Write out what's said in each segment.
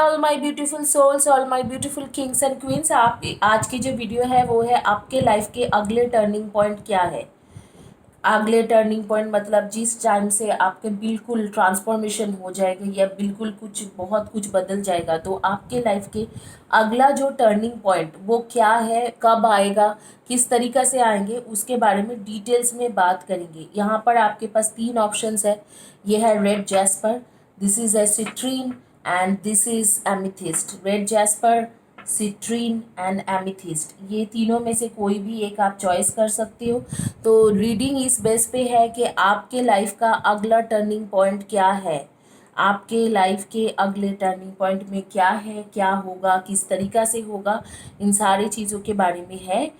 All my beautiful souls, all my beautiful kings and queens. आप आज की जो वीडियो है वो है आपके लाइफ के अगले टर्निंग पॉइंट क्या है। अगले टर्निंग पॉइंट मतलब जिस टाइम से आपके बिल्कुल ट्रांसफॉर्मेशन हो जाएगा या बिल्कुल कुछ बहुत कुछ बदल जाएगा, तो आपके लाइफ के अगला जो टर्निंग पॉइंट वो क्या है, कब आएगा, किस तरीक़ा से आएंगे, उसके बारे में डिटेल्स में बात करेंगे। यहाँ पर आपके पास 3 ऑप्शंस है। ये है red jasper, this is a citrine and this is amethyst. Red jasper, citrine and amethyst, ये तीनों में से कोई भी एक आप चॉइस कर सकते हो। तो रीडिंग इस बेस पे है कि आपके लाइफ का अगला टर्निंग पॉइंट क्या है, आपके लाइफ के अगले टर्निंग पॉइंट में क्या है, क्या होगा, किस तरीक़ा से होगा, इन सारी चीज़ों के बारे में है।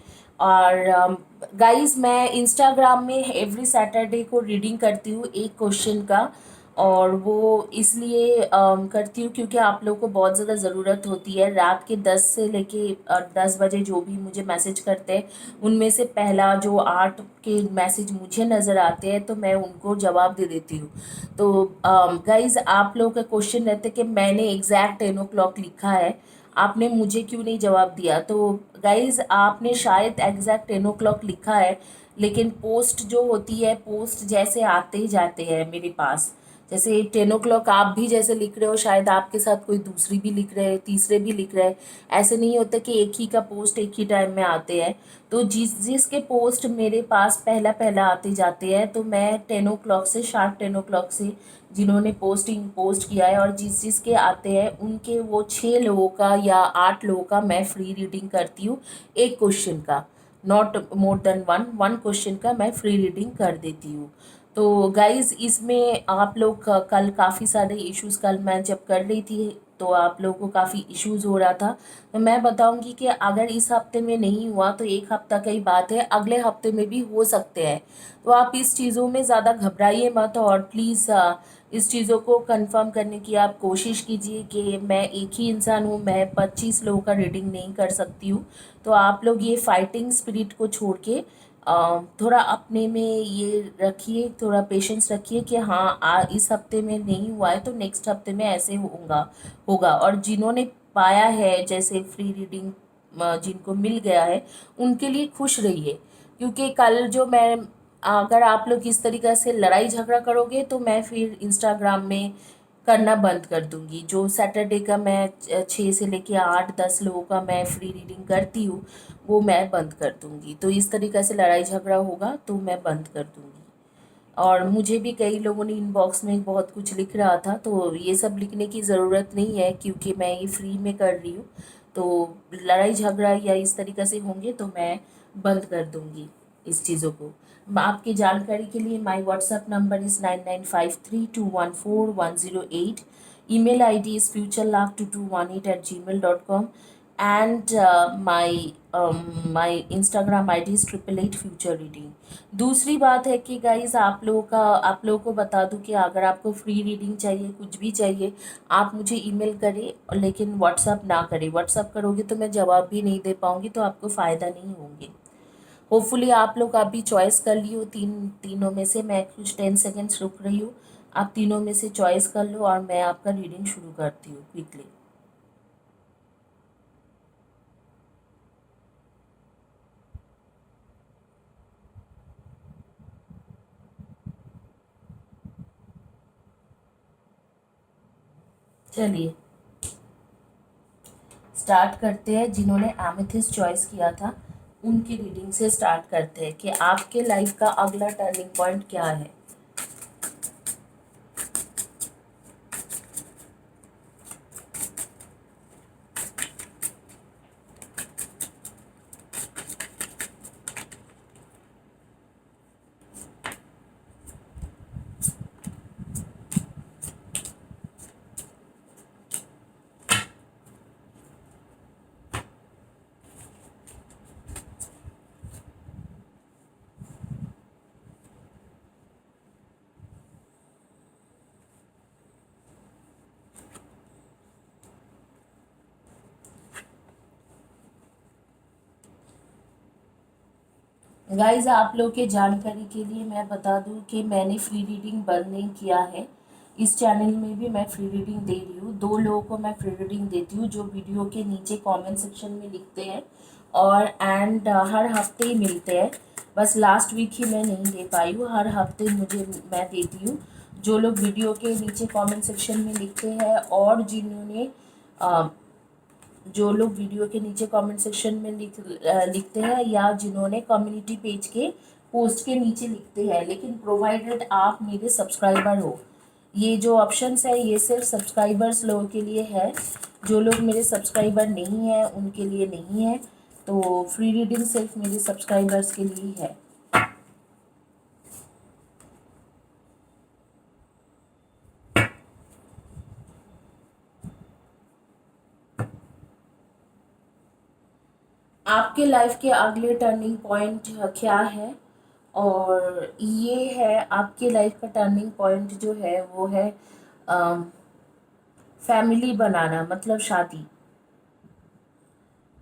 और गाइस मैं इंस्टाग्राम में एवरी सैटरडे को रीडिंग करती हूँ एक क्वेश्चन का, और वो इसलिए करती हूँ क्योंकि आप लोगों को बहुत ज़्यादा ज़रूरत होती है। रात के 10 से लेके 10 बजे जो भी मुझे मैसेज करते हैं, उनमें से पहला जो 8 के मैसेज मुझे नज़र आते हैं तो मैं उनको जवाब दे देती हूँ। तो गाइज़ आप लोगों का क्वेश्चन रहता है कि मैंने एग्जैक्ट 10 o'clock लिखा है, आपने मुझे क्यों नहीं जवाब दिया। तो गाइज़ आपने शायद एग्जैक्ट 10 o'clock लिखा है, लेकिन पोस्ट जो होती है, पोस्ट जैसे आते ही जाते हैं मेरे पास, जैसे 10 o'clock आप भी जैसे लिख रहे हो, शायद आपके साथ कोई दूसरी भी लिख रहे हैं, तीसरे भी लिख रहे हैं। ऐसे नहीं होता कि एक ही का पोस्ट एक ही टाइम में आते हैं। तो जिसके पोस्ट मेरे पास पहला पहला आते जाते हैं, तो मैं 10 o'clock से, शार्प 10 o'clock से जिन्होंने पोस्ट किया है और जिसके आते हैं उनके वो 6 लोगों का या 8 लोगों का मैं फ्री रीडिंग करती हूँ, एक क्वेश्चन का, not more than one question का मैं फ्री रीडिंग कर देती हूँ। तो गाइज़ इसमें आप लोग कल काफ़ी सारे इश्यूज़, कल मैं जब कर रही थी तो आप लोगों को काफ़ी इश्यूज़ हो रहा था। तो मैं बताऊंगी कि अगर इस हफ्ते में नहीं हुआ तो एक हफ्ता की बात है, अगले हफ्ते में भी हो सकते हैं। तो आप इस चीज़ों में ज़्यादा घबराइए मत, और प्लीज़ इस चीज़ों को कंफर्म करने की आप कोशिश कीजिए कि मैं एक ही इंसान हूँ, मैं 25 लोगों का रीडिंग नहीं कर सकती हूँ। तो आप लोग ये फाइटिंग स्पिरिट को छोड़ के थोड़ा अपने में ये रखिए, थोड़ा पेशेंस रखिए कि हाँ इस हफ्ते में नहीं हुआ है तो नेक्स्ट हफ्ते में ऐसे होगा। और जिन्होंने पाया है जैसे फ्री रीडिंग, जिनको मिल गया है, उनके लिए खुश रहिए। क्योंकि कल जो मैं, अगर आप लोग इस तरीक़े से लड़ाई झगड़ा करोगे तो मैं फिर इंस्टाग्राम में करना बंद कर दूंगी। जो सैटरडे का मैं 6 से लेके 8-10 लोगों का मैं फ्री रीडिंग करती हूँ, वो मैं बंद कर दूंगी। तो इस तरीक़े से लड़ाई झगड़ा होगा तो मैं बंद कर दूंगी। और मुझे भी कई लोगों ने इनबॉक्स में बहुत कुछ लिख रहा था, तो ये सब लिखने की ज़रूरत नहीं है क्योंकि मैं ये फ्री में कर रही हूँ। तो लड़ाई झगड़ा या इस तरीक़े से होंगे तो मैं बंद कर दूंगी इस चीज़ों को। आपकी जानकारी के लिए my WhatsApp number is 9953214108। email id is futurelove2218@gmail.com, and my Instagram id is 888future reading। दूसरी बात है कि गाइज आप लोगों को बता दूं कि अगर आपको फ्री रीडिंग चाहिए, कुछ भी चाहिए, आप मुझे ईमेल करें, लेकिन व्हाट्सअप ना करें। व्हाट्सअप करोगे तो मैं जवाब भी नहीं दे पाऊँगी, तो आपको फ़ायदा नहीं होंगे। होपफुली आप लोग अभी चॉइस कर ली हो तीनों में से। मैं कुछ 10 सेकेंड्स रुक रही हूँ, आप तीनों में से चॉइस कर लो और मैं आपका रीडिंग शुरू करती हूँ क्विकली। चलिए स्टार्ट करते हैं। जिन्होंने एमेथिस्ट चॉइस किया था उनकी रीडिंग से स्टार्ट करते हैं कि आपके लाइफ का अगला टर्निंग पॉइंट क्या है। गाइज आप लोग के जानकारी के लिए मैं बता दूं कि मैंने फ्री रीडिंग बंद नहीं किया है। इस चैनल में भी मैं फ्री रीडिंग दे रही हूँ। 2 लोगों को मैं फ्री रीडिंग देती हूँ जो वीडियो के नीचे कमेंट सेक्शन में लिखते हैं, और हर हफ्ते ही मिलते हैं। बस लास्ट वीक ही मैं नहीं दे पाई हूँ, हर हफ्ते मैं देती हूँ। जो लोग वीडियो के नीचे कमेंट सेक्शन में लिखते हैं और जो लोग वीडियो के नीचे कमेंट सेक्शन में लिखते हैं, या जिन्होंने कम्युनिटी पेज के पोस्ट के नीचे लिखते हैं, लेकिन प्रोवाइडेड आप मेरे सब्सक्राइबर हो। ये जो ऑप्शंस है ये सिर्फ सब्सक्राइबर्स लोगों के लिए है। जो लोग मेरे सब्सक्राइबर नहीं हैं उनके लिए नहीं है। तो फ्री रीडिंग सिर्फ मेरे सब्सक्राइबर्स के लिए ही है। आपके लाइफ के अगले टर्निंग पॉइंट क्या है, और ये है आपके लाइफ का टर्निंग पॉइंट जो है वो है फैमिली बनाना, मतलब शादी।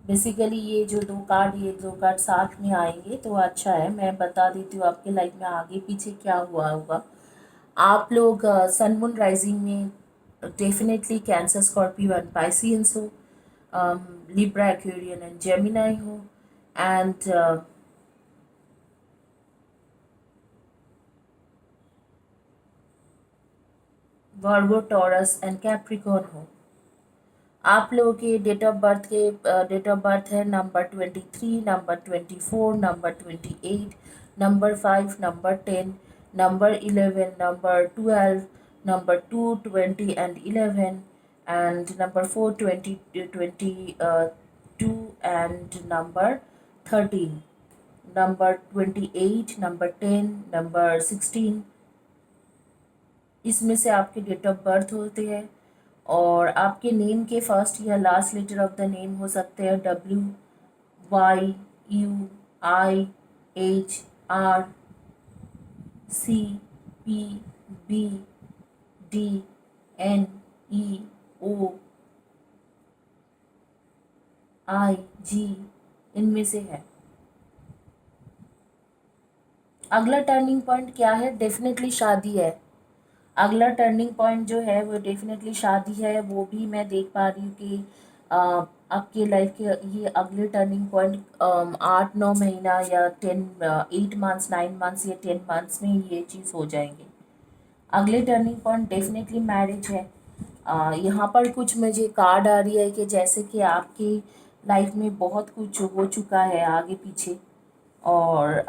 बेसिकली ये दो कार्ड साथ में आएंगे तो अच्छा है। मैं बता देती हूँ आपके लाइफ में आगे पीछे क्या हुआ होगा। आप लोग सन मून राइजिंग में definitely cancer, Scorpio and Pisceans हो, लिब्रा, एक्वेरियन एंड जेमिनाई हो, and Virgo, taurus and Capricorn हो। आप लोगों के डेट ऑफ बर्थ है number 23, number 24, number 28, number 5, number 10, number 11, number 12, number 2, 20 and 11, and number 4, 20, 22 and number 13, number 28, number 10, number 16। इसमें से आपके डेट ऑफ बर्थ होते हैं, और आपके नेम के फर्स्ट या last letter of the name हो सकते हैं WYURCPBDNEOIG, इनमें से है। अगला टर्निंग पॉइंट क्या है? डेफिनेटली शादी है। अगला टर्निंग पॉइंट जो है वो डेफिनेटली शादी है। वो भी मैं देख पा रही हूँ कि आपके लाइफ के ये अगले टर्निंग पॉइंट 8-9 महीना या 8 मंथ्स, 9 मंथ्स या 10 मंथ्स में ये चीज़ हो जाएंगे। अगले टर्निंग पॉइंट डेफिनेटली मैरिज है। यहाँ पर कुछ मुझे कार्ड आ रही है कि जैसे कि आपकी लाइफ में बहुत कुछ हो चुका है आगे पीछे, और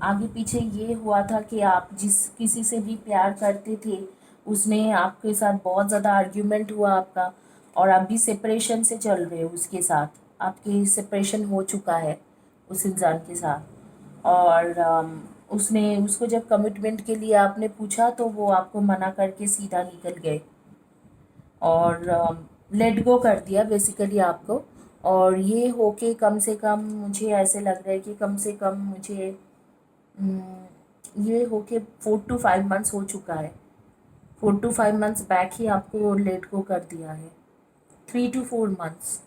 आगे पीछे ये हुआ था कि आप जिस किसी से भी प्यार करते थे उसने आपके साथ बहुत ज़्यादा आर्ग्यूमेंट हुआ आपका, और आप भी सेपरेशन से चल रहे हो उसके साथ। आपकी सेपरेशन हो चुका है उस इंसान के साथ, और उसने उसको जब कमिटमेंट के लिए आपने पूछा तो वो आपको मना करके सीधा निकल गए, और लेट गो कर दिया बेसिकली आपको। और ये होके कम से कम मुझे ऐसे लग रहा है कि कम से कम मुझे ये होके 4 to 5 मंथ्स हो चुका है। 4 to 5 मंथ्स बैक ही आपको लेट गो कर दिया है। 3 to 4 मंथ्स।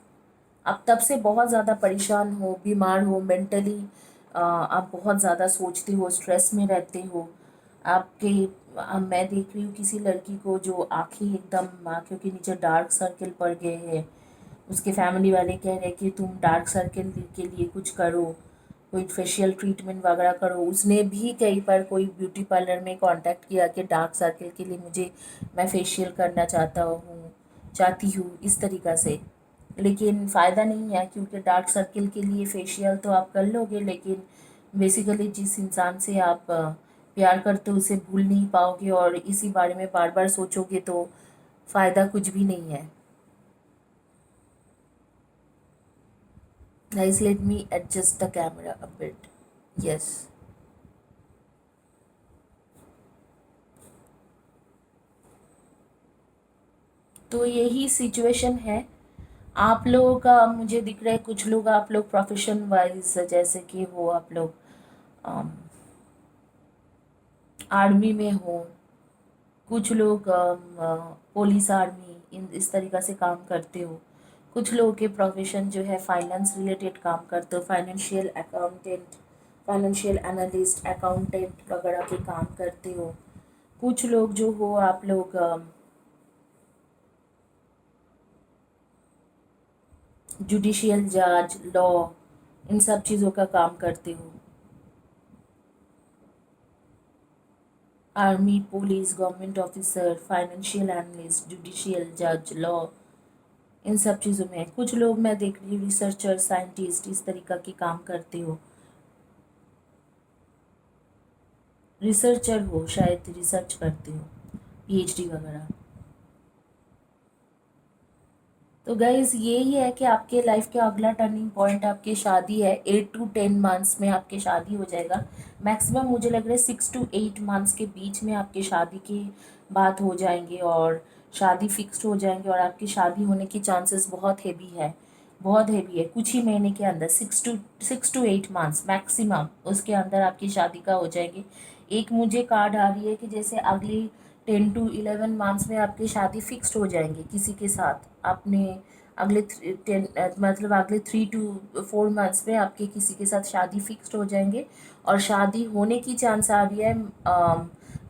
आप तब से बहुत ज़्यादा परेशान हो, बीमार हो, मेंटली आप बहुत ज़्यादा सोचते हो, स्ट्रेस में रहते हो। मैं देख रही हूँ किसी लड़की को जो आँखें एकदम आँखों के नीचे डार्क सर्कल पड़ गए हैं। उसके फैमिली वाले कह रहे हैं कि तुम डार्क सर्कल के लिए कुछ करो, कोई फेशियल ट्रीटमेंट वगैरह करो। उसने भी कहीं पर कोई ब्यूटी पार्लर में कांटेक्ट किया कि डार्क सर्कल के लिए मैं फेशियल करना चाहती हूँ इस तरीक़ा से, लेकिन फ़ायदा नहीं है, क्योंकि डार्क सर्कल के लिए फेशियल तो आप कर लोगे, लेकिन बेसिकली जिस इंसान से आप प्यार करते हो उसे भूल नहीं पाओगे, और इसी बारे में बार बार सोचोगे तो फ़ायदा कुछ भी नहीं है। Guys, let me adjust the camera a bit. Yes. तो यही सिचुएशन है। आप लोगों का मुझे दिख रहा है, कुछ लोग आप लोग प्रोफेशन वाइज जैसे कि वो आप लोग आर्मी में हो, कुछ लोग पुलिस, आर्मी, इस तरीक़ा से काम करते हो। कुछ लोगों के प्रोफेशन जो है फाइनेंस रिलेटेड काम करते हो, financial accountant, financial analyst, accountant वगैरह के काम करते हो। कुछ लोग जो हो, आप लोग जुडिशियल जज, लॉ, इन सब चीज़ों का काम करते हो। Army, police, government officer, financial analyst, judicial जज, लॉ, इन सब चीज़ों में। कुछ लोग मैं देख रही हूँ रिसर्चर, साइंटिस्ट, इस तरीका के काम करते हो। रिसर्चर हो, शायद रिसर्च करते हो, पीएचडी वगैरह। तो गाइज यही है कि आपके लाइफ का अगला टर्निंग पॉइंट आपकी शादी है। 8 to 10 मंथ्स में आपकी शादी हो जाएगा। मैक्सिमम मुझे लग रहा है 6 to 8 मंथ्स के बीच में आपकी शादी की बात हो जाएंगे और शादी फिक्स्ड हो जाएंगे, और आपकी शादी होने की चांसेस बहुत हैवी है, बहुत हैवी है। कुछ ही महीने के अंदर 6 to 8 मंथ्स मैक्सिमम, उसके अंदर आपकी शादी का हो जाएगी। एक मुझे कार्ड आ रही है कि जैसे अगली 10 to 11 मंथ्स में आपकी शादी फिक्स्ड हो जाएंगी किसी के साथ। आपने अगले 10 मतलब अगले 3 to 4 मंथ्स में आपके किसी के साथ शादी फिक्स्ड हो जाएंगे, और शादी होने की चांस आ रही है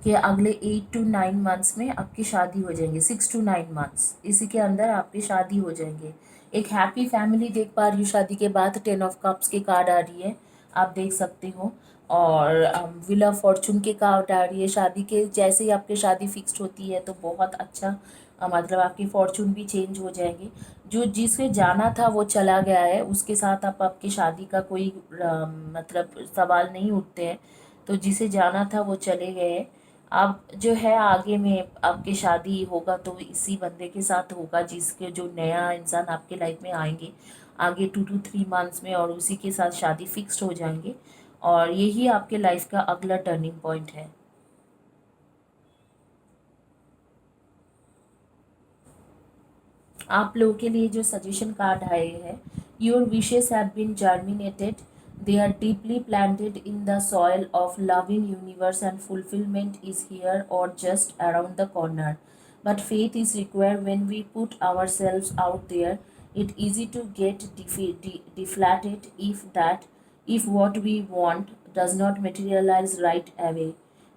कि अगले 8 to 9 मंथ्स में आपकी शादी हो जाएंगी। 6 to 9 मंथ्स, इसी के अंदर आपकी शादी हो जाएंगे। एक हैप्पी फैमिली देख पा रही हूँ शादी के बाद। 10 ऑफ कप्स के कार्ड आ रही है, आप देख सकते हो। और व्हील ऑफ फॉर्चून के कार्ड आ रही है। शादी के जैसे ही आपकी शादी फिक्स्ड होती है तो बहुत अच्छा मतलब आपकी फॉर्चून भी चेंज हो जाएंगे। जो जिसे जाना था वो चला गया है, उसके साथ आप आपकी शादी का कोई मतलब सवाल नहीं उठते हैं। तो जिसे जाना था वो चले गए हैं। अब जो है आगे में आपकी शादी होगा तो इसी बंदे के साथ होगा, जिसके जो नया इंसान आपके लाइफ में आएंगे आगे 2 to 3 मंथ्स में, और उसी के साथ शादी फिक्स्ड हो जाएंगे। और यही आपके लाइफ का अगला टर्निंग पॉइंट है। आप लोगों के लिए जो सजेशन कार्ड आए हैं, your wishes have been germinated, they are deeply planted in the soil of loving universe and fulfilment is here और just around the corner, but faith is required when we put ourselves out there. It easy to get deflated if what we want does not materialize right away.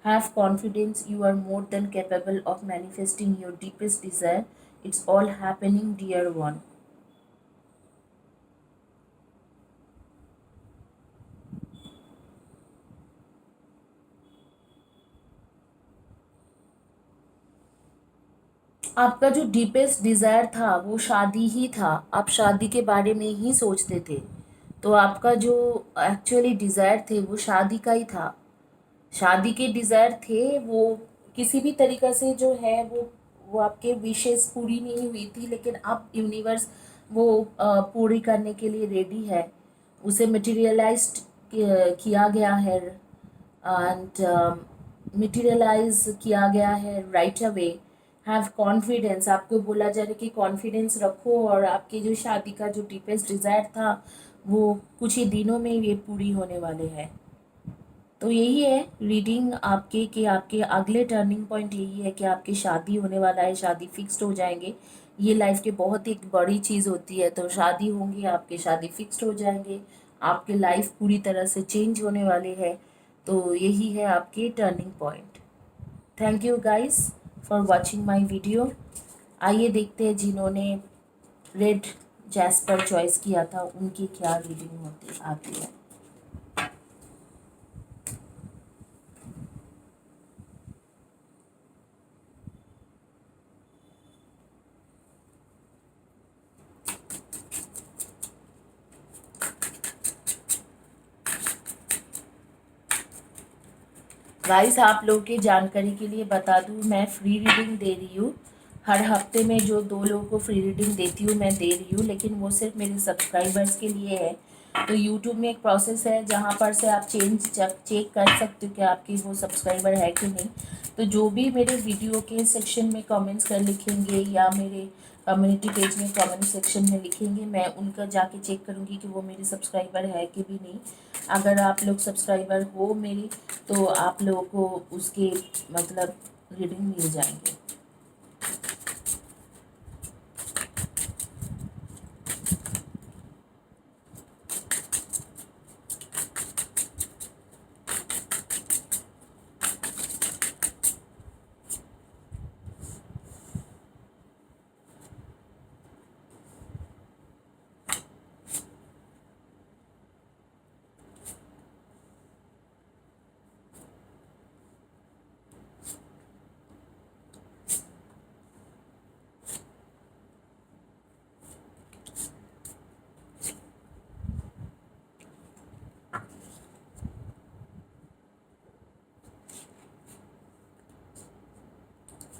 Have confidence, you are more than capable of manifesting your deepest desire. It's all happening, dear one. आपका जो deepest desire था वो शादी ही था। आप शादी के बारे में ही सोचते थे। तो आपका जो एक्चुअली डिज़ायर थे वो शादी का ही था। शादी के डिज़ायर थे वो, किसी भी तरीक़ा से जो है वो आपके विशेस पूरी नहीं हुई थी, लेकिन अब यूनिवर्स वो पूरी करने के लिए रेडी है। उसे मटेरियलाइज्ड किया गया है, एंड मटेरियलाइज किया गया है राइट अवे। हैव कॉन्फिडेंस, आपको बोला जा रहा है कि कॉन्फिडेंस रखो, और आपकी जो शादी का जो डीपेस्ट डिज़ायर था वो कुछ ही दिनों में ये पूरी होने वाले हैं। तो यही है रीडिंग आपके कि आपके अगले टर्निंग पॉइंट यही है कि आपकी शादी होने वाला है, शादी फिक्स्ड हो जाएंगे। ये लाइफ की बहुत एक बड़ी चीज़ होती है। तो शादी होंगी आपके, शादी फिक्स्ड हो जाएंगे, आपके लाइफ पूरी तरह से चेंज होने वाले हैं। तो यही है आपके turning point. Thank you guys for watching my video. आइए देखते हैं जिन्होंने रेड जैस्पर चॉइस किया था उनकी क्या रीडिंग होती आती है। गाइस आप लोगों की जानकारी के लिए बता दूं, मैं फ्री रीडिंग दे रही हूँ। हर हफ्ते में जो 2 लोगों को फ्री रीडिंग देती हूँ मैं दे रही हूँ, लेकिन वो सिर्फ मेरे सब्सक्राइबर्स के लिए है। तो यूट्यूब में एक प्रोसेस है जहाँ पर से आप चेक कर सकते हो कि आपकी वो सब्सक्राइबर है कि नहीं। तो जो भी मेरे वीडियो के सेक्शन में कमेंट्स कर लिखेंगे या मेरे कम्युनिटी पेज में कमेंट सेक्शन में लिखेंगे, मैं उनका जाके चेक करूँगी कि वो मेरे सब्सक्राइबर है कि भी नहीं। अगर आप लोग सब्सक्राइबर हो मेरी तो आप लोगों को उसके मतलब रीडिंग मिल जाएंगे।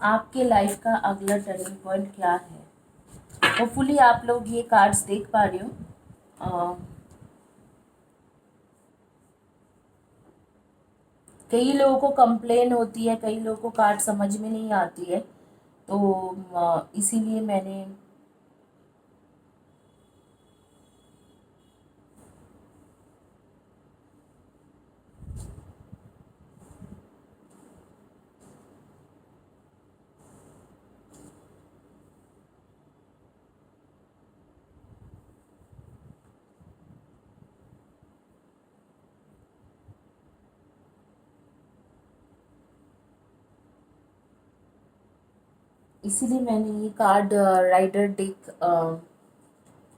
आपके लाइफ का अगला टर्निंग पॉइंट क्या है। होपफुली आप लोग ये कार्ड्स देख पा रहे हो। कई लोगों को कंप्लेन होती है, कई लोगों को कार्ड समझ में नहीं आती है, तो इसीलिए मैंने ये कार्ड राइडर डेक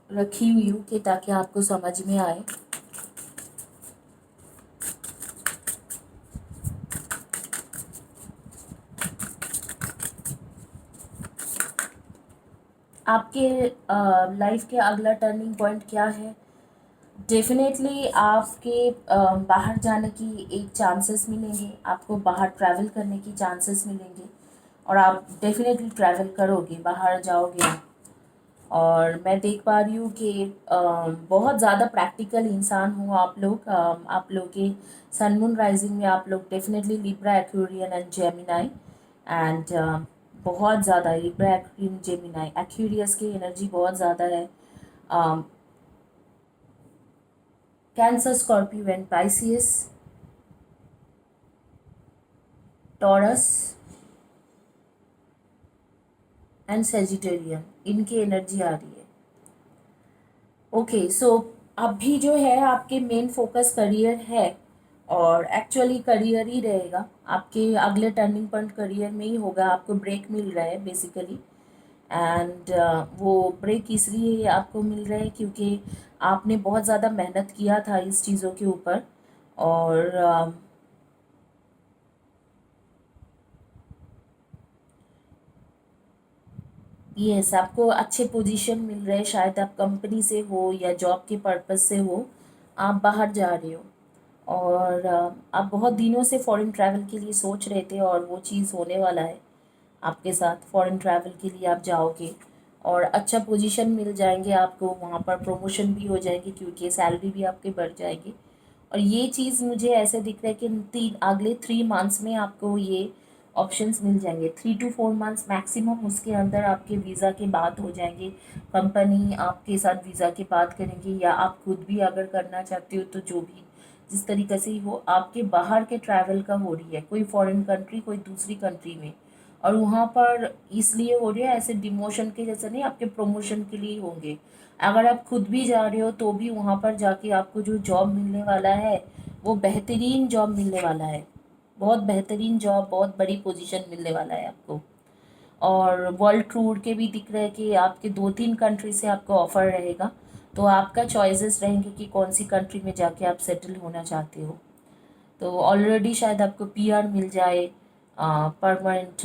रखी हुई हूँ कि ताकि आपको समझ में आए। आपके लाइफ के अगला टर्निंग पॉइंट क्या है। डेफिनेटली आपके बाहर जाने की एक चांसेस मिलेंगे, आपको बाहर ट्रैवल करने की चांसेस मिलेंगे और आप डेफिनेटली ट्रैवल करोगे, बाहर जाओगे आप। और मैं देख पा रही हूँ कि बहुत ज़्यादा प्रैक्टिकल इंसान हो आप लोग। आप लोग के सन मून राइजिंग में आप लोग definitely Libra, Aquarian and Gemini and बहुत ज़्यादा लिब्रा, एक्वेरियन, जेमिनाई, एक्वेरियस की एनर्जी बहुत ज़्यादा है। Cancer, Scorpio and Pisces, Taurus and Sagittarian, इनकी एनर्जी आ रही है। ओके सो अभी जो है आपके मेन फोकस करियर है और एक्चुअली करियर ही रहेगा। आपके अगले टर्निंग पॉइंट करियर में ही होगा। आपको ब्रेक मिल रहा है बेसिकली एंड वो ब्रेक इसलिए आपको मिल रहा है क्योंकि आपने बहुत ज़्यादा मेहनत किया था इस चीज़ों के ऊपर और यस आपको अच्छे पोजीशन मिल रहे हैं। शायद आप कंपनी से हो या जॉब के पर्पस से हो, आप बाहर जा रहे हो और आप बहुत दिनों से फॉरेन ट्रैवल के लिए सोच रहे थे और वो चीज़ होने वाला है आपके साथ। फॉरेन ट्रैवल के लिए आप जाओगे और अच्छा पोजीशन मिल जाएंगे आपको, वहाँ पर प्रमोशन भी हो जाएगी क्योंकि सैलरी भी आपके बढ़ जाएगी। और ये चीज़ मुझे ऐसे दिख रहा है कि अगले 3 मंथ्स में आपको ये ऑप्शंस मिल जाएंगे। 3 to 4 मंथ्स मैक्सिमम, उसके अंदर आपके वीज़ा की बात हो जाएंगी। कंपनी आपके साथ वीज़ा की बात करेंगी या आप खुद भी अगर करना चाहते हो तो जो भी जिस तरीके से ही हो, आपके बाहर के ट्रैवल का हो रही है, कोई फॉरेन कंट्री, कोई दूसरी कंट्री में। और वहाँ पर इसलिए हो रही है ऐसे डिमोशन के जैसे नहीं, आपके प्रमोशन के लिए होंगे। अगर आप खुद भी जा रहे हो तो भी वहाँ पर जाके आपको जो जॉब मिलने वाला है वो बेहतरीन जॉब मिलने वाला है। बहुत बेहतरीन जॉब, बहुत बड़ी पोजीशन मिलने वाला है आपको। और वर्ल्ड टूर के भी दिख रहे हैं कि आपके 2-3 कंट्री से आपको ऑफ़र रहेगा, तो आपका चॉइसेस रहेंगे कि कौन सी कंट्री में जाके आप सेटल होना चाहते हो। तो ऑलरेडी शायद आपको पीआर मिल जाए, परमानेंट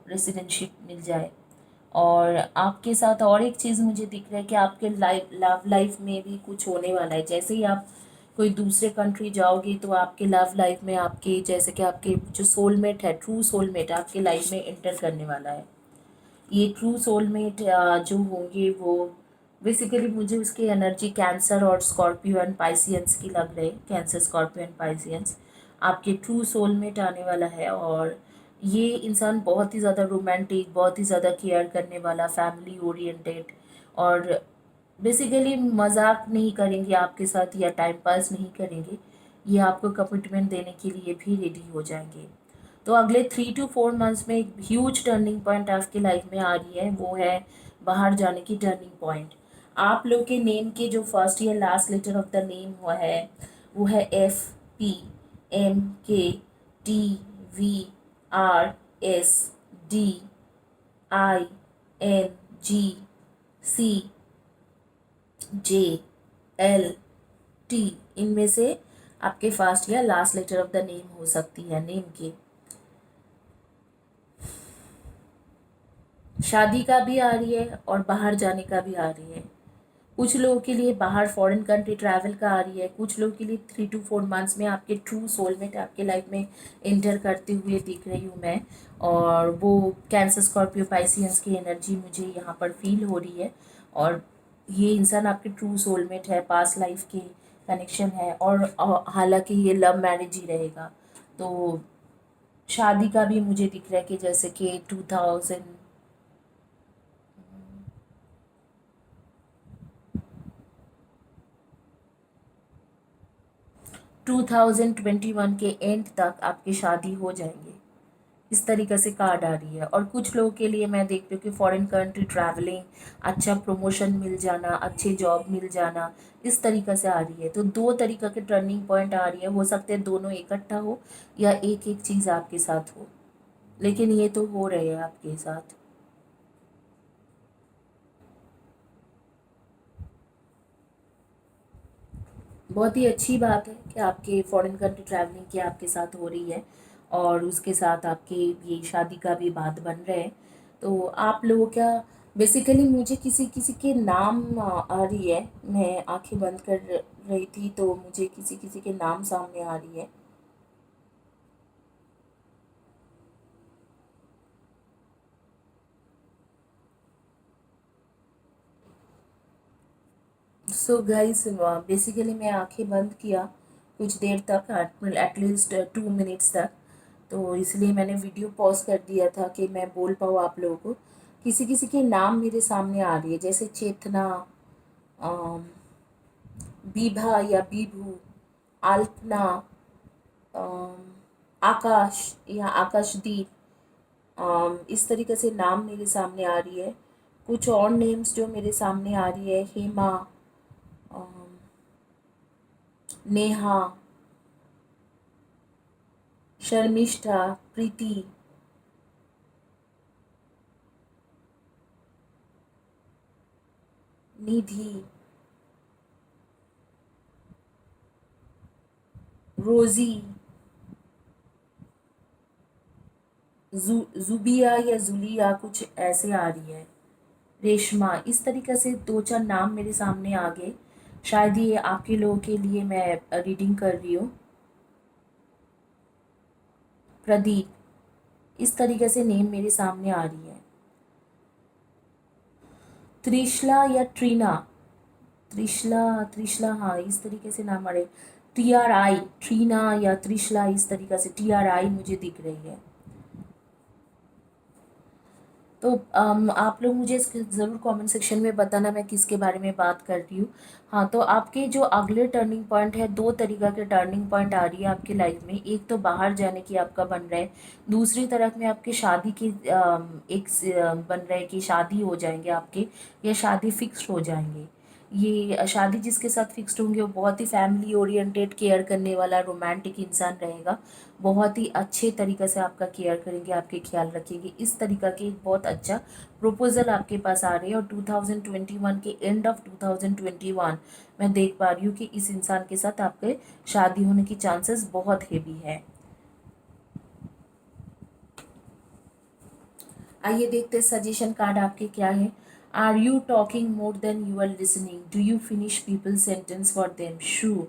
रेसिडेंटशिप मिल जाए। और आपके साथ और एक चीज़ मुझे दिख रहा है कि आपके लव लाइफ में भी कुछ होने वाला है। जैसे ही आप कोई दूसरे कंट्री जाओगी तो आपके लव लाइफ में आपके जैसे कि आपके जो सोलमेट है, ट्रू सोलमेट आपके लाइफ में एंटर करने वाला है। ये ट्रू सोलमेट जो होंगे वो बेसिकली मुझे उसकी एनर्जी कैंसर और स्कॉर्पियो एंड पाइसियंस की लग रही है। कैंसर, स्कॉर्पियो एंड पाइसियंस आपके ट्रू सोलमेट आने वाला है। और ये इंसान बहुत ही ज़्यादा रोमांटिक, बहुत ही ज़्यादा केयर करने वाला, फैमिली ओरिएंटेड और बेसिकली मजाक नहीं करेंगे आपके साथ या टाइम पास नहीं करेंगे। ये आपको कमिटमेंट देने के लिए भी रेडी हो जाएंगे। तो अगले 3 to 4 मंथ्स में एक ह्यूज टर्निंग पॉइंट आपकी लाइफ में आ रही है, वो है बाहर जाने की टर्निंग पॉइंट। आप लोग के नेम के जो फर्स्ट या last letter of the name वो है FPMKTVRSDINGC JLT। इनमें से आपके फर्स्ट या last letter of the name हो सकती है नेम के। शादी का भी आ रही है और बाहर जाने का भी आ रही है। कुछ लोगों के लिए बाहर फॉरेन कंट्री ट्रैवल का आ रही है, कुछ लोगों के लिए 3 to 4 मंथ्स में आपके ट्रू सोलमेट आपके लाइफ में एंटर करते हुए दिख रही हूँ मैं। और वो कैंसर स्कॉर्पियो पाइसियंस की एनर्जी मुझे यहाँ पर फील हो रही है। और ये इंसान आपके ट्रू सोलमेट है, पास्ट लाइफ के कनेक्शन है। और हालांकि ये लव मैरिज ही रहेगा। तो शादी का भी मुझे दिख रहा है कि जैसे कि 2021 के एंड तक आपकी शादी हो जाएंगे। इस तरीके से कार्ड आ रही है। और कुछ लोगों के लिए मैं देख रही हूँ कि फॉरेन कंट्री ट्रैवलिंग, अच्छा प्रमोशन मिल जाना, अच्छे जॉब मिल जाना, इस तरीके से आ रही है। तो दो तरीक़ा के टर्निंग पॉइंट आ रही है, हो सकते हैं दोनों इकट्ठा हो या एक एक चीज़ आपके साथ हो, लेकिन ये तो हो रहे हैं आपके साथ। बहुत ही अच्छी बात है कि आपके फॉरेन कंट्री ट्रैवलिंग की आपके साथ हो रही है और उसके साथ आपके ये शादी का भी बात बन रहे हैं। तो आप लोगों क्या, बेसिकली मुझे किसी किसी के नाम आ रही है। मैं आंखें बंद कर रही थी तो मुझे किसी किसी के नाम सामने आ रही है। सो गाइस, बेसिकली मैं आंखें बंद किया कुछ देर तक, एटलीस्ट 2 मिनट्स तक। तो इसलिए मैंने वीडियो पॉज कर दिया था कि मैं बोल पाऊँ आप लोगों को। किसी किसी के नाम मेरे सामने आ रही है, जैसे चेतना, अम, बीभा या बीभू, अल्पना, अम, आकाश या आकाशदीप, इस तरीके से नाम मेरे सामने आ रही है। कुछ और नेम्स जो मेरे सामने आ रही है, हेमा, अम, नेहा, शर्मिष्ठा, प्रीति, निधि, रोजी, जुबिया या जुलिया, कुछ ऐसे आ रही है, रेशमा। इस तरीके से दो चार नाम मेरे सामने आ गए। शायद ये आपके लोगों के लिए मैं रीडिंग कर रही हूँ। प्रदीप, इस तरीके से नेम मेरे सामने आ रही है। त्रिशला या ट्रीना, त्रिशला, त्रिशला, हाँ इस तरीके से नाम आ रहे। TRI, ट्रीना या त्रिशला, इस तरीके से TRI मुझे दिख रही है। तो आप लोग मुझे ज़रूर कमेंट सेक्शन में बताना मैं किसके बारे में बात कर रही हूँ। हाँ, तो आपके जो अगले टर्निंग पॉइंट है, दो तरीक़ा के टर्निंग पॉइंट आ रही है आपकी लाइफ में। एक तो बाहर जाने की आपका बन रहा है, दूसरी तरफ में आपकी शादी की बन रहा है कि शादी हो जाएंगे आपके, या शादी फिक्स्ड हो जाएंगे। ये शादी जिसके साथ फिक्स्ड होंगे वो बहुत ही फैमिली ओरिएंटेड, केयर करने वाला रोमांटिक इंसान रहेगा। बहुत ही अच्छे तरीक़े से आपका केयर करेंगे, आपके ख्याल रखेंगे। इस तरीक़ा की एक बहुत अच्छा प्रपोज़ल आपके पास आ रही है। और 2021 के एंड ऑफ 2021 मैं देख पा रही हूँ कि इस इंसान के साथ आपके शादी होने की चांसेस बहुत हेवी है। आइए देखते हैं सजेशन कार्ड आपके क्या है। Are you talking more than you are listening? Do you finish people sentence for them? True.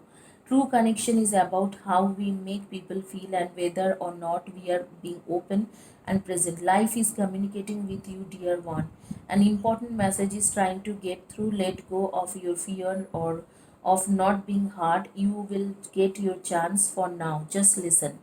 True connection is about how we make people feel and whether or not we are being open and present. Life is communicating with you, dear one. An important message is trying to get through. Let go of your fear or of not being heard. You will get your chance for now. Just listen.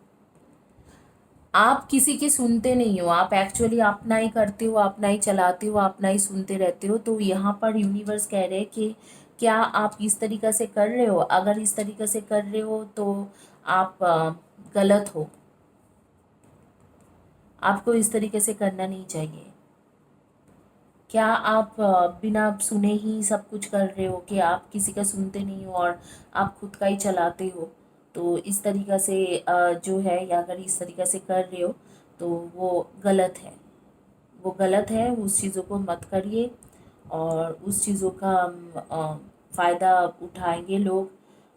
आप किसी की सुनते नहीं हो, आप actually अपना ही करते हो, अपना ही चलाते हो, अपना ही सुनते रहते हो। तो यहाँ पर यूनिवर्स कह रहे हैं कि क्या आप इस तरीक़ा से कर रहे हो? अगर इस तरीक़े से कर रहे हो तो आप गलत हो। आपको इस तरीके से करना नहीं चाहिए। क्या आप बिना सुने ही सब कुछ कर रहे हो कि आप किसी का सुनते नहीं हो और आप खुद का ही चलाते हो? तो इस तरीक़ा से जो है, या अगर इस तरीक़ा से कर रहे हो तो वो गलत है। वो गलत है, उस चीज़ों को मत करिए। और उस चीज़ों का फ़ायदा उठाएंगे लोग।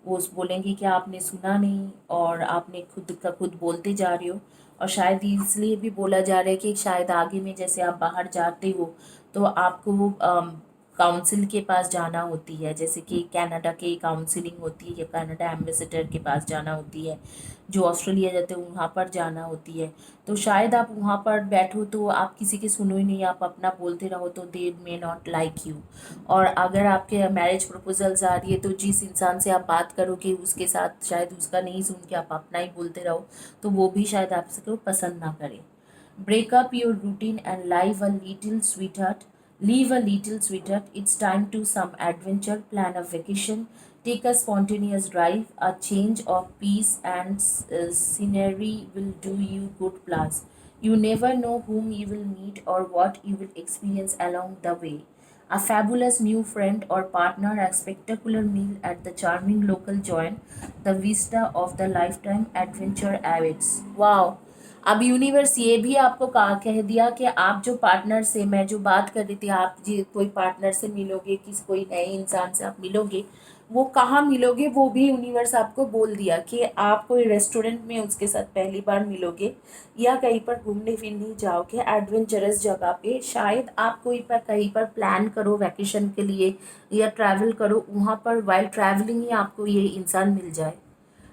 वो बोलेंगे कि आपने सुना नहीं और आपने खुद का खुद बोलते जा रहे हो। और शायद इसलिए भी बोला जा रहा है कि शायद आगे में जैसे आप बाहर जाते हो तो आपको काउंसिल के पास जाना होती है, जैसे कि कनाडा के काउंसिलिंग होती है या कनाडा एम्बेसडर के पास जाना होती है, जो ऑस्ट्रेलिया जाते हैं वहाँ पर जाना होती है। तो शायद आप वहाँ पर बैठो तो आप किसी की सुनो ही नहीं, आप अपना बोलते रहो, तो दे मे नॉट लाइक यू। और अगर आपके मैरिज प्रपोजल्स आ रही है तो जिस इंसान से आप बात करोगे उसके साथ शायद उसका नहीं सुन के आप अपना ही बोलते रहो, तो वो भी शायद आपसे पसंद ना करे। Break up your routine and live a little, sweetheart. Leave a little, sweetheart. It's time to some adventure. Plan a vacation. Take a spontaneous drive. A change of peace and scenery will do you good. Plus, you never know whom you will meet or what you will experience along the way. A fabulous new friend or partner, a spectacular meal at the charming local joint, the vista of the lifetime adventure awaits. Wow! अब universe ये भी आपको कहा कह दिया कि आप जो पार्टनर से, मैं जो बात कर रही थी, आप जी कोई पार्टनर से मिलोगे, किसी कोई नए इंसान से आप मिलोगे, वो कहाँ मिलोगे वो भी यूनिवर्स आपको बोल दिया कि आप कोई रेस्टोरेंट में उसके साथ पहली बार मिलोगे या कहीं पर घूमने फिरने जाओगे एडवेंचरस जगह पे। शायद आप कोई पर कहीं पर प्लान करो वैकेशन के लिए या ट्रैवल करो, वहाँ पर वाइल ट्रैवलिंग ही आपको ये इंसान मिल जाए,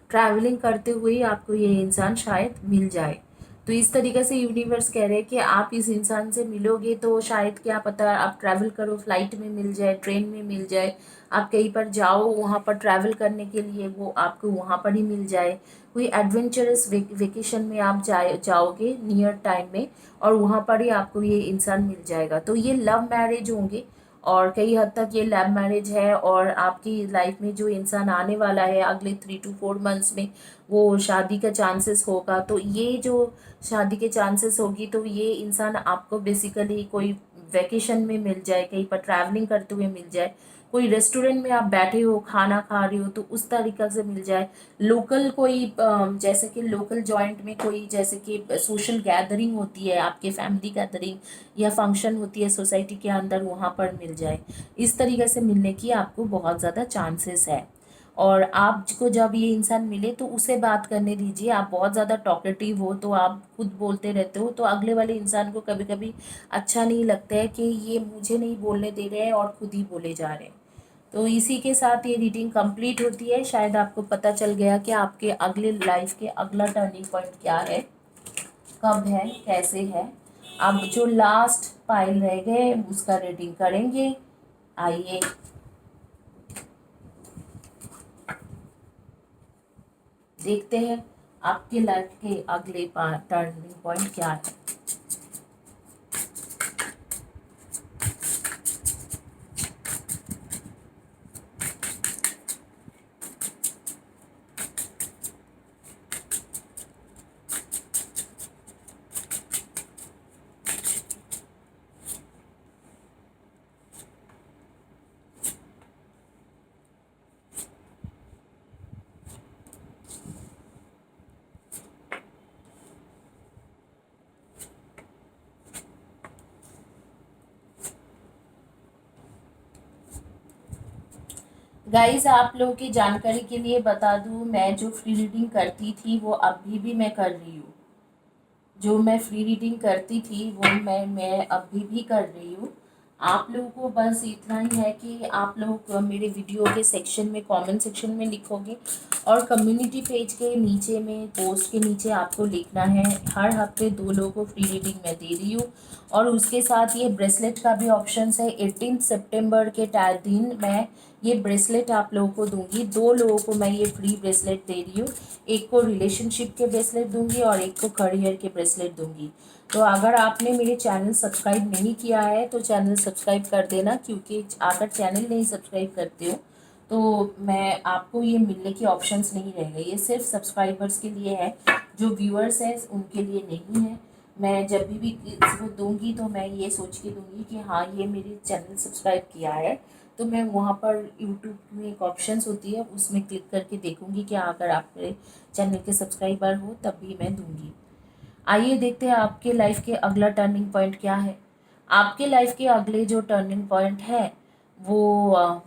ट्रैवलिंग करते हुए ही आपको ये इंसान शायद मिल जाए। तो इस तरीके से यूनिवर्स कह रहे हैं कि आप इस इंसान से मिलोगे तो शायद क्या पता आप ट्रैवल करो, फ्लाइट में मिल जाए, ट्रेन में मिल जाए, आप कहीं पर जाओ वहाँ पर ट्रैवल करने के लिए, वो आपको वहाँ पर ही मिल जाए। कोई एडवेंचरस वेकेशन में आप जाओगे नियर टाइम में और वहाँ पर ही आपको ये इंसान मिल जाएगा। तो ये लव मैरिज होंगे और कई हद तक ये लव मैरिज है, और आपकी लाइफ में जो इंसान आने वाला है अगले 3 to 4 मंथ्स में वो शादी का चांसेस होगा। तो ये जो शादी के चांसेस होगी तो ये इंसान आपको बेसिकली कोई वैकेशन में मिल जाए, कहीं पर ट्रैवलिंग करते हुए मिल जाए, कोई रेस्टोरेंट में आप बैठे हो खाना खा रहे हो तो उस तरीक़े से मिल जाए, लोकल कोई जैसे कि लोकल जॉइंट में कोई जैसे कि सोशल गैदरिंग होती है, आपके फैमिली गैदरिंग या फंक्शन होती है सोसाइटी के अंदर, वहाँ पर मिल जाए। इस तरीके से मिलने की आपको बहुत ज़्यादा चांसेस है। और आपको जब ये इंसान मिले तो उसे बात करने दीजिए। आप बहुत ज़्यादा टॉकेटिव हो तो आप खुद बोलते रहते हो, तो अगले वाले इंसान को कभी कभी अच्छा नहीं लगता है कि ये मुझे नहीं बोलने दे रहे हैं और खुद ही बोले जा रहे हैं। तो इसी के साथ ये रीडिंग कंप्लीट होती है। शायद आपको पता चल गया कि आपके अगले लाइफ के अगला टर्निंग पॉइंट क्या है, कब है, कैसे है। अब जो लास्ट पाइल रह गए उसका रीडिंग करेंगे। आइए देखते हैं आपके लाइफ के अगले टर्निंग पॉइंट क्या है। गाइस आप लोगों की जानकारी के लिए बता दूं, मैं जो फ्री रीडिंग करती थी वो अभी भी मैं कर रही हूँ। जो मैं फ्री रीडिंग करती थी वो मैं अभी भी कर रही हूँ। आप लोगों को बस इतना ही है कि आप लोग मेरे वीडियो के सेक्शन में, कमेंट सेक्शन में लिखोगे और कम्युनिटी पेज के नीचे में, पोस्ट के नीचे आपको लिखना है हर हफ्ते 2 लोगों को फ्री रीडिंग मैं दे रही हूँ। और उसके साथ ये ब्रेसलेट का भी ऑप्शन है। 18 सितंबर के दिन मैं ये ब्रेसलेट आप लोगों को दूंगी। 2 लोगों को मैं ये फ्री ब्रेसलेट दे रही हूँ। एक को रिलेशनशिप के ब्रेसलेट दूंगी और एक को करियर के ब्रेसलेट दूंगी। तो अगर आपने मेरे चैनल सब्सक्राइब नहीं किया है तो चैनल सब्सक्राइब कर देना, क्योंकि अगर चैनल नहीं सब्सक्राइब करते हो तो मैं आपको ये मिलने की ऑप्शंस नहीं रहेगा। ये सिर्फ सब्सक्राइबर्स के लिए है, जो व्यूअर्स हैं उनके लिए नहीं है। मैं जब भी किसी को दूंगी तो मैं ये सोच के दूंगी कि हाँ ये मेरे चैनल सब्सक्राइब किया है, तो मैं वहाँ पर यूट्यूब में एक ऑप्शंस होती है उसमें क्लिक करके देखूंगी कि अगर आप मेरे चैनल के सब्सक्राइबर हो तब भी मैं दूंगी। आइए देखते हैं आपके लाइफ के अगला टर्निंग पॉइंट क्या है। आपके लाइफ के अगले जो टर्निंग पॉइंट है वो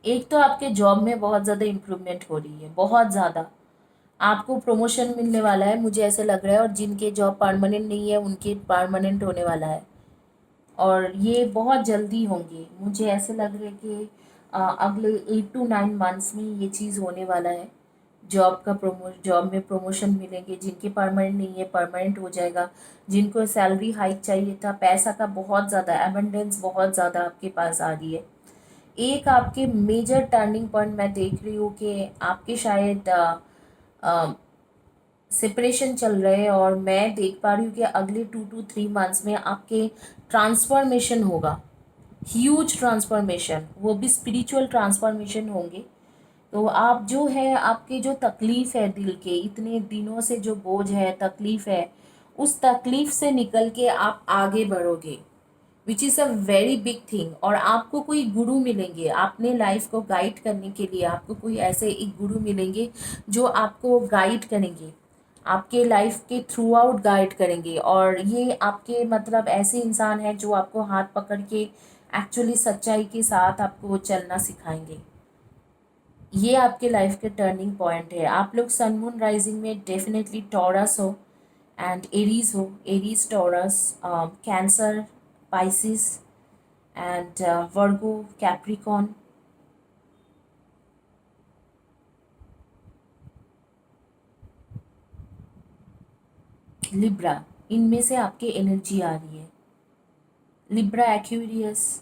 एक तो आपके जॉब में बहुत ज़्यादा इम्प्रूवमेंट हो रही है, बहुत ज़्यादा। आपको प्रमोशन मिलने वाला है, मुझे ऐसे लग रहा है, और जिनके जॉब परमानेंट नहीं है उनके परमानेंट होने वाला है, और ये बहुत जल्दी होंगे। मुझे ऐसे लग रहा है कि अगले 8 to 9 मंथ्स में ये चीज़ होने वाला है। जॉब में प्रमोशन मिलेंगे, जिनके परमानेंट नहीं है परमानेंट हो जाएगा। जिनको सैलरी हाइक चाहिए था, पैसा का बहुत ज़्यादा एबंडेंस बहुत ज़्यादा आपके पास आ रही है। एक आपके मेजर टर्निंग पॉइंट मैं देख रही हूँ कि आपके शायद सेपरेशन चल रहे हैं, और मैं देख पा रही हूँ कि अगले 2 to 3 मंथ्स में आपके ट्रांसफॉर्मेशन होगा, ह्यूज ट्रांसफॉर्मेशन, वो भी स्पिरिचुअल ट्रांसफॉर्मेशन होंगे। तो आप जो है, आपकी जो तकलीफ़ है दिल के, इतने दिनों से जो बोझ है, तकलीफ़ है, उस तकलीफ़ से निकल के आप आगे बढ़ोगे, which is a very big thing. और आपको कोई गुरु मिलेंगे अपने लाइफ को गाइड करने के लिए, आपको कोई ऐसे एक गुरु मिलेंगे जो आपको गाइड करेंगे, आपके लाइफ के थ्रू आउट गाइड करेंगे। और ये आपके मतलब ऐसे इंसान हैं जो आपको हाथ पकड़ के एक्चुअली सच्चाई के साथ आपको चलना सिखाएंगे। ये आपके लाइफ के टर्निंग पॉइंट है। आप लोग सन मून राइजिंग में डेफिनेटली टॉरस हो एंड एरीज हो, Aries, taurus, cancer, Pisces and Virgo, Capricorn, Libra, इनमें से आपके एनर्जी आ रही है। लिब्रा, एक्वेरियस,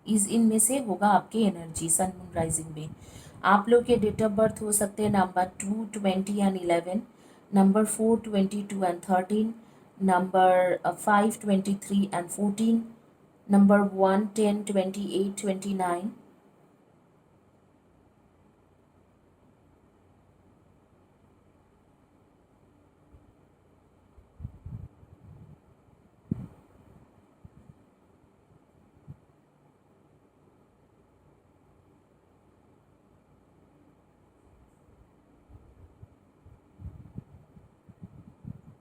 इस इनमें से होगा आपकी एनर्जी सन मून राइजिंग में। आप लोग के डेट ऑफ बर्थ हो सकते हैं number 2, 20 and 11, number 4, 22 and 13, number 5, 23 and 14, number 1, 10, 28, 29।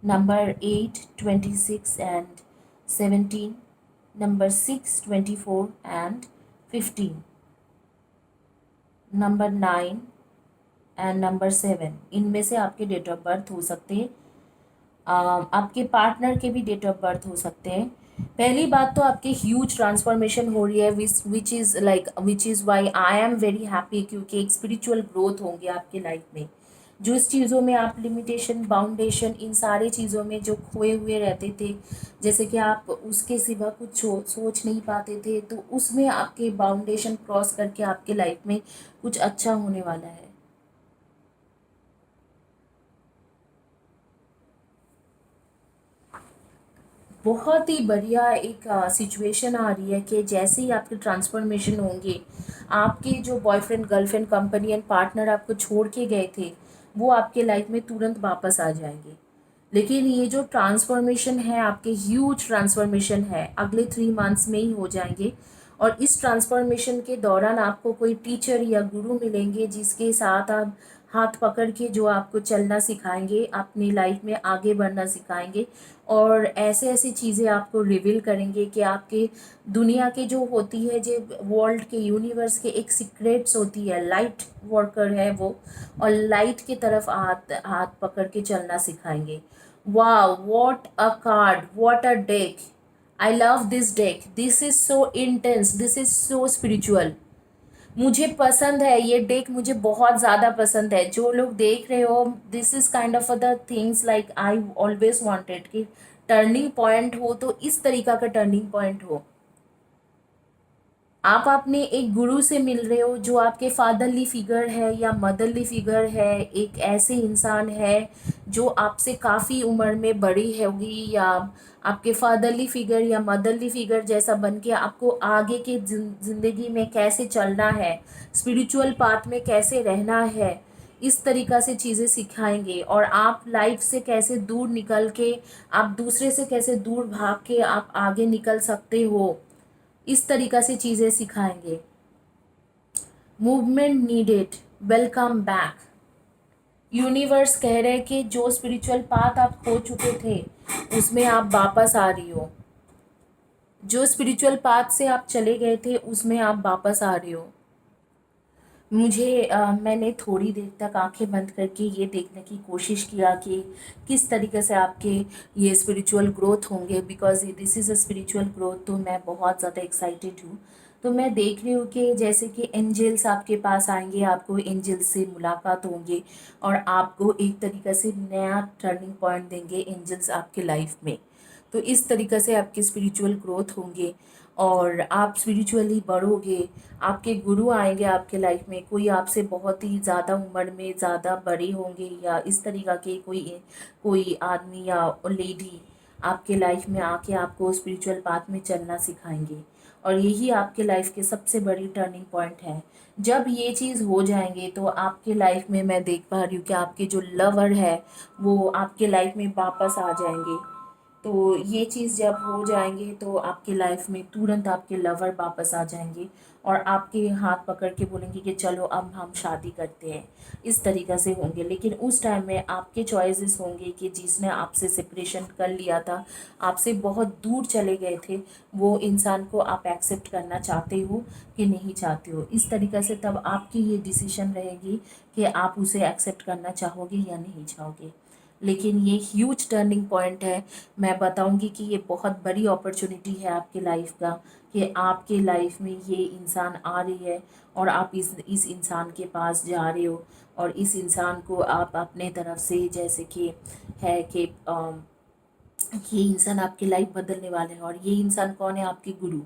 Number 8, 26 and 17, number 6, 24 and 15, number 9 and number 7, इनमें से आपके डेट ऑफ बर्थ हो सकते हैं। आपके पार्टनर के भी डेट ऑफ बर्थ हो सकते हैं। पहली बात तो आपकी ह्यूज ट्रांसफॉर्मेशन हो रही है, which is why I am very happy, क्योंकि एक स्पिरिचुअल ग्रोथ होंगे आपके लाइफ में। जो इस चीज़ों में आप लिमिटेशन, बाउंडेशन, इन सारी चीज़ों में जो खोए हुए रहते थे, जैसे कि आप उसके सिवा कुछ सोच नहीं पाते थे, तो उसमें आपके बाउंडेशन क्रॉस करके आपके लाइफ में कुछ अच्छा होने वाला है। बहुत ही बढ़िया एक सिचुएशन आ रही है कि जैसे ही आपके ट्रांसफॉर्मेशन होंगे, आपके जो boyfriend, girlfriend, company and partner आपको छोड़ के गए थे, वो आपके लाइफ में तुरंत वापस आ जाएंगे। लेकिन ये जो ट्रांसफॉर्मेशन है, आपके ह्यूज ट्रांसफॉर्मेशन है, अगले 3 मंथ्स में ही हो जाएंगे। और इस ट्रांसफॉर्मेशन के दौरान आपको कोई टीचर या गुरु मिलेंगे जिसके साथ आप हाथ पकड़ के जो आपको चलना सिखाएंगे, अपनी लाइफ में आगे बढ़ना सिखाएंगे, और ऐसे ऐसी चीज़ें आपको रिवील करेंगे कि आपके दुनिया के जो होती है, जो वर्ल्ड के, यूनिवर्स के एक सीक्रेट्स होती है, लाइट वर्कर है वो, और लाइट की तरफ हाथ हाथ पकड़ के चलना सिखाएंगे। वाह, what a card, what a deck, I love this deck, this is so intense, this is so spiritual. मुझे पसंद है ये डेक, मुझे बहुत ज़्यादा पसंद है। जो लोग देख रहे हो, this is kind of the things like I always wanted कि टर्निंग पॉइंट हो तो इस तरीका का टर्निंग पॉइंट हो। आप अपने एक गुरु से मिल रहे हो जो आपके फादरली फिगर है या मदरली फिगर है, एक ऐसे इंसान है जो आपसे काफ़ी उम्र में बड़ी होगी, या आपके फादरली फिगर या मदरली फिगर जैसा बन के आपको आगे के ज़िंदगी में कैसे चलना है, स्पिरिचुअल पाथ में कैसे रहना है, इस तरीक़ा से चीज़ें सिखाएंगे। और आप लाइफ से कैसे दूर निकल के, आप दूसरे से कैसे दूर भाग के आप आगे निकल सकते हो, इस तरीक़ा से चीज़ें सिखाएंगे। Movement needed, welcome back. Universe कह रहे हैं कि जो स्पिरिचुअल पाथ आप खो चुके थे उसमें आप वापस आ रही हो, जो स्पिरिचुअल पाथ से आप चले गए थे उसमें आप वापस आ रही हो। मैंने थोड़ी देर तक आंखें बंद करके ये देखने की कोशिश किया कि किस तरीके से आपके ये स्पिरिचुअल ग्रोथ होंगे, because this is a spiritual growth. तो मैं बहुत ज़्यादा एक्साइटेड हूँ। तो मैं देख रही हूँ कि जैसे कि एंजल्स आपके पास आएंगे, आपको एंजल्स से मुलाकात होंगे और आपको एक तरीके से नया टर्निंग पॉइंट देंगे एंजल्स आपके लाइफ में। तो इस तरीके से आपके स्पिरिचुअल ग्रोथ होंगे और आप स्पिरिचुअली बढ़ोगे। आपके गुरु आएंगे आपके लाइफ में, कोई आपसे बहुत ही ज़्यादा उम्र में ज़्यादा बड़े होंगे या इस तरीक़ा के कोई कोई आदमी या लेडी आपके लाइफ में आके आपको स्पिरिचुअल पाथ में चलना सिखाएंगे। और यही आपके लाइफ के सबसे बड़ी टर्निंग पॉइंट है। जब ये चीज़ हो जाएंगे तो आपके लाइफ में मैं देख पा रही हूँ कि आपके जो लवर है वो आपके लाइफ में वापस आ जाएंगे। तो ये चीज़ जब हो जाएंगे तो आपके लाइफ में तुरंत आपके लवर वापस आ जाएंगे और आपके हाथ पकड़ के बोलेंगे कि चलो अब हम शादी करते हैं। इस तरीक़ा से होंगे, लेकिन उस टाइम में आपके चॉइसेस होंगे कि जिसने आपसे सेपरेशन कर लिया था, आपसे बहुत दूर चले गए थे, वो इंसान को आप एक्सेप्ट करना चाहते हो कि नहीं चाहते हो। इस तरीक़ा से तब आपकी ये डिसीजन रहेगी कि आप उसे एक्सेप्ट करना चाहोगे या नहीं चाहोगे। लेकिन ये ह्यूज टर्निंग पॉइंट है। मैं बताऊंगी कि ये बहुत बड़ी अपॉर्चुनिटी है आपके लाइफ का, कि आपके लाइफ में ये इंसान आ रही है और आप इस इंसान के पास जा रहे हो और इस इंसान को आप अपने तरफ से जैसे कि है कि ये इंसान आपकी लाइफ बदलने वाले हैं। और ये इंसान कौन है? आपके गुरु।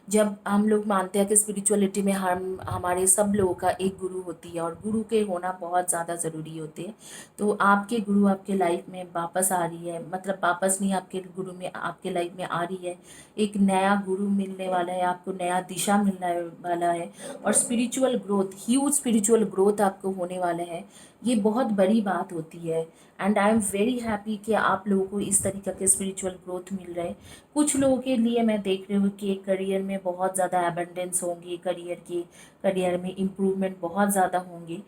जब हम लोग मानते हैं कि स्पिरिचुअलिटी में हम हमारे सब लोगों का एक गुरु होती है और गुरु के होना बहुत ज़्यादा ज़रूरी होते हैं। तो आपके गुरु आपके लाइफ में वापस आ रही है, मतलब वापस नहीं, आपके गुरु में आपके लाइफ में आ रही है। एक नया गुरु मिलने वाला है आपको, नया दिशा मिलने वाला है और spiritual growth, huge spiritual growth आपको होने वाला है। ये बहुत बड़ी बात होती है and I am very happy कि आप लोगों को इस तरीके के स्पिरिचुअल ग्रोथ मिल रहे हैं। कुछ लोगों के लिए मैं देख रही हूँ कि करियर में बहुत ज़्यादा एबंडेंस होंगी, करियर में इम्प्रूवमेंट बहुत ज़्यादा होंगे।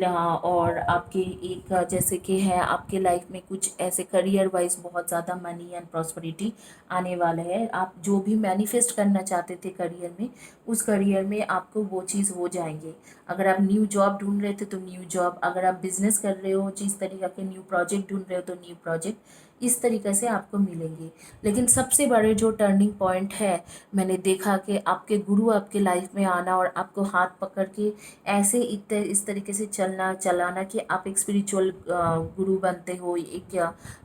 और आपके एक जैसे कि है आपके लाइफ में कुछ ऐसे करियर वाइज बहुत ज़्यादा मनी एंड प्रॉस्पेरिटी आने वाला है। आप जो भी मैनिफेस्ट करना चाहते थे करियर में, उस करियर में आपको वो चीज़ हो जाएंगे। अगर आप न्यू जॉब ढूंढ रहे थे तो न्यू जॉब, अगर आप बिजनेस कर रहे हो जिस तरीके के न्यू प्रोजेक्ट ढूंढ रहे हो तो न्यू प्रोजेक्ट, इस तरीके से आपको मिलेंगे। लेकिन सबसे बड़े जो टर्निंग पॉइंट है, मैंने देखा कि आपके गुरु आपके लाइफ में आना और आपको हाथ पकड़ के ऐसे इस तरीके से चलना चलाना कि आप एक स्पिरिचुअल गुरु बनते हो, एक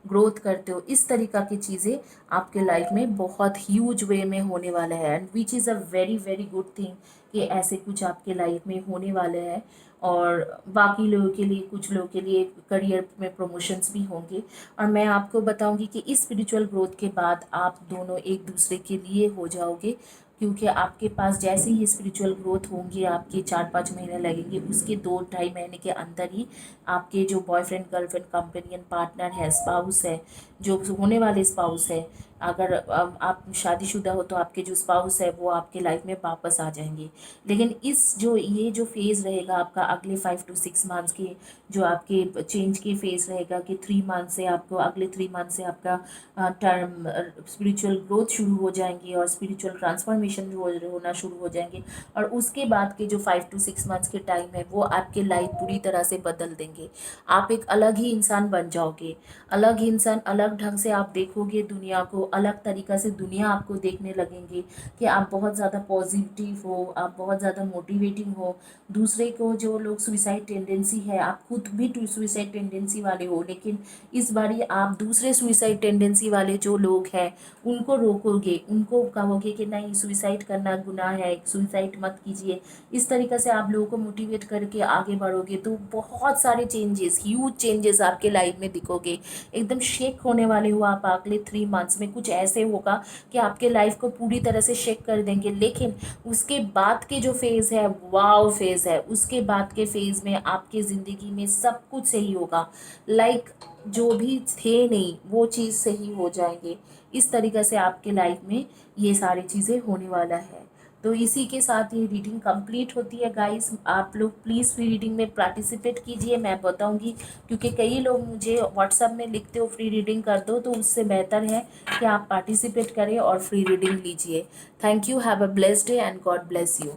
ग्रोथ करते हो। इस तरीका की चीज़ें आपके लाइफ में बहुत ह्यूज वे में होने वाला है and which is a very very good thing कि ऐसे कुछ आपके लाइफ में होने वाले हैं। और बाकी लोगों के लिए, कुछ लोगों के लिए करियर में प्रमोशंस भी होंगे। और मैं आपको बताऊंगी कि इस स्पिरिचुअल ग्रोथ के बाद आप दोनों एक दूसरे के लिए हो जाओगे, क्योंकि आपके पास जैसे ही स्पिरिचुअल ग्रोथ होंगी, आपके 4-5 महीने लगेंगे, उसके 2-2.5 महीने के अंदर ही आपके जो बॉयफ्रेंड गर्लफ्रेंड कंपेनियन पार्टनर है, स्पाउस है, जो होने वाले स्पाउस है, अगर आप शादीशुदा हो तो आपके जो स्पाउस है वो आपके लाइफ में वापस आ जाएंगे। लेकिन ये जो फेज़ रहेगा आपका अगले 5 to 6 मंथ्स के, जो आपके चेंज के फेज़ रहेगा कि 3 मंथ से आपको, अगले 3 मंथ से आपका टर्म स्पिरिचुअल ग्रोथ शुरू हो जाएंगे और स्पिरिचुअल ट्रांसफॉर्मेशन होना शुरू हो जाएंगे। और उसके बाद के जो 5 to 6 मंथ्स के टाइम है वो आपके लाइफ पूरी तरह से बदल देंगे। आप एक अलग ही इंसान बन जाओगे, अलग इंसान, अलग ढंग से आप देखोगे दुनिया को, अलग तरीक़ा से दुनिया आपको देखने लगेंगे कि आप बहुत ज़्यादा पॉजिटिव हो, आप बहुत ज़्यादा मोटिवेटिंग हो। दूसरे को, जो लोग सुइसाइड टेंडेंसी है, आप खुद भी सुइसाइड टेंडेंसी वाले हो, लेकिन इस बारी आप दूसरे सुइसाइड टेंडेंसी वाले जो लोग हैं उनको रोकोगे, उनको कहोगे कि नहीं, सुइसाइड करना गुनाह है, सुइसाइड मत कीजिए। इस तरीक़े से आप लोगों को मोटिवेट करके आगे बढ़ोगे तो बहुत सारे चेंजेस, ह्यूज चेंजेस आपके लाइफ में दिखोगे। एकदम शेक होने वाले हो आप। अगले 3 मंथ्स में कुछ ऐसे होगा कि आपके लाइफ को पूरी तरह से शेक कर देंगे। लेकिन उसके बाद के जो फेज़ है, वाव फेज़ है, उसके बाद के फेज़ में आपके ज़िंदगी में सब कुछ सही होगा। लाइक जो भी थे नहीं वो चीज़ सही हो जाएंगे। इस तरीक़े से आपके लाइफ में ये सारी चीज़ें होने वाला है। तो इसी के साथ ये रीडिंग कंप्लीट होती है गाइस। आप लोग प्लीज़ फ्री रीडिंग में पार्टिसिपेट कीजिए, मैं बताऊंगी, क्योंकि कई लोग मुझे व्हाट्सएप में लिखते हो फ्री रीडिंग कर दो, तो उससे बेहतर है कि आप पार्टिसिपेट करें और फ्री रीडिंग लीजिए। Thank you, have a blessed day and God bless you.